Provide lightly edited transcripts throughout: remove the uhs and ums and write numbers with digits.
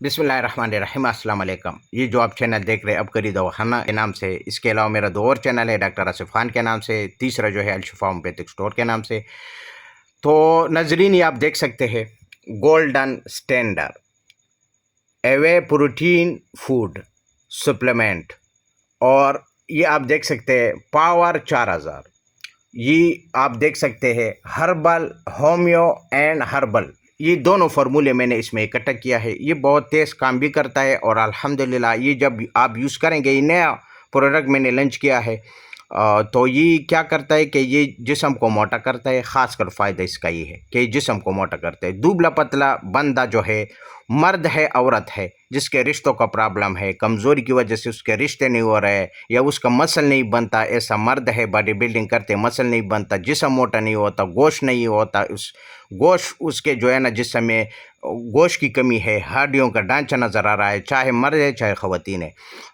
بسم اللہ الرحمن الرحیم، السلام علیکم۔ یہ جو آپ چینل دیکھ رہے ہیں اب کری بڑھانے کے نام سے، اس کے علاوہ میرا دو اور چینل ہے ڈاکٹر آصف خان کے نام سے، تیسرا جو ہے الشفا ہومیوپیتھک اسٹور کے نام سے۔ تو ناظرین یہ آپ دیکھ سکتے ہیں golden standard whey protein food supplement, اور یہ آپ دیکھ سکتے ہیں پاور 4000، یہ آپ دیکھ سکتے ہیں ہربل ہومیو اینڈ ہربل، یہ دونوں فارمولے میں نے اس میں اکٹھا کیا ہے۔ یہ بہت تیز کام بھی کرتا ہے، اور الحمدللہ یہ جب آپ یوز کریں گے، یہ نیا پروڈکٹ میں نے لانچ کیا ہے، تو یہ کیا کرتا ہے کہ یہ جسم کو موٹا کرتا ہے۔ خاص کر فائدہ اس کا یہ ہے کہ جسم کو موٹا کرتا ہے۔ دبلا پتلا بندہ جو ہے، مرد ہے عورت ہے، جس کے رشتوں کا پرابلم ہے، کمزوری کی وجہ سے اس کے رشتے نہیں ہو رہے، یا اس کا مسل نہیں بنتا، ایسا مرد ہے باڈی بلڈنگ کرتے مسل نہیں بنتا، جسم موٹا نہیں ہوتا، گوشت نہیں ہوتا، گوشت اس کے جو ہے نا جسم میں گوشت کی کمی ہے، ہڈیوں کا ڈھانچہ نظر آ رہا ہے، چاہے مرد ہے چاہے خواتین ہے،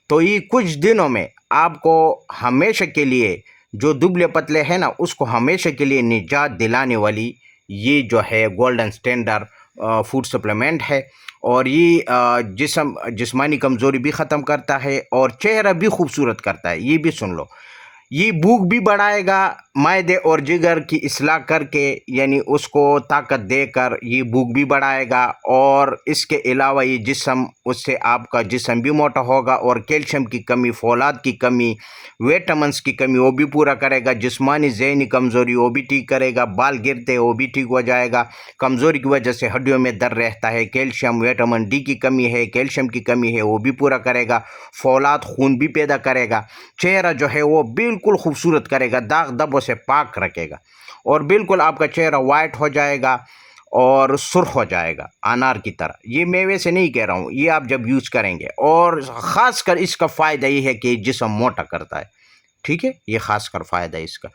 تو یہ کچھ دنوں میں آپ کو ہمیشہ کے لیے جو دبلے پتلے ہیں نا، اس کو ہمیشہ کے لیے نجات دلانے والی یہ جو ہے گولڈن سٹینڈرڈ فوڈ سپلیمنٹ ہے۔ اور یہ جسمانی کمزوری بھی ختم کرتا ہے، اور چہرہ بھی خوبصورت کرتا ہے۔ یہ بھی سن لو، یہ بھوک بھی بڑھائے گا، معدے اور جگر کی اصلاح کر کے، یعنی اس کو طاقت دے کر یہ بھوک بھی بڑھائے گا، اور اس کے علاوہ یہ اس سے آپ کا جسم بھی موٹا ہوگا، اور کیلشیم کی کمی، فولاد کی کمی، ویٹامنس کی کمی وہ بھی پورا کرے گا، جسمانی ذہنی کمزوری وہ بھی ٹھیک کرے گا، بال گرتے وہ بھی ٹھیک ہو جائے گا، کمزوری کی وجہ سے ہڈیوں میں درد رہتا ہے، کیلشیم ویٹامن ڈی کی کمی ہے، کیلشیم کی کمی ہے وہ بھی پورا کرے گا، فولاد خون بھی پیدا کرے گا، چہرہ جو ہے وہ بالکل خوبصورت کرے گا، داغ دھبوں سے پاک رکھے گا، اور بالکل آپ کا چہرہ وائٹ ہو جائے گا اور سرخ ہو جائے گا انار کی طرح۔ یہ میوے سے نہیں کہہ رہا ہوں، یہ آپ جب یوز کریں گے، اور خاص کر اس کا فائدہ یہ ہے کہ جسم موٹا کرتا ہے، ٹھیک ہے، یہ خاص کر فائدہ ہے اس کا۔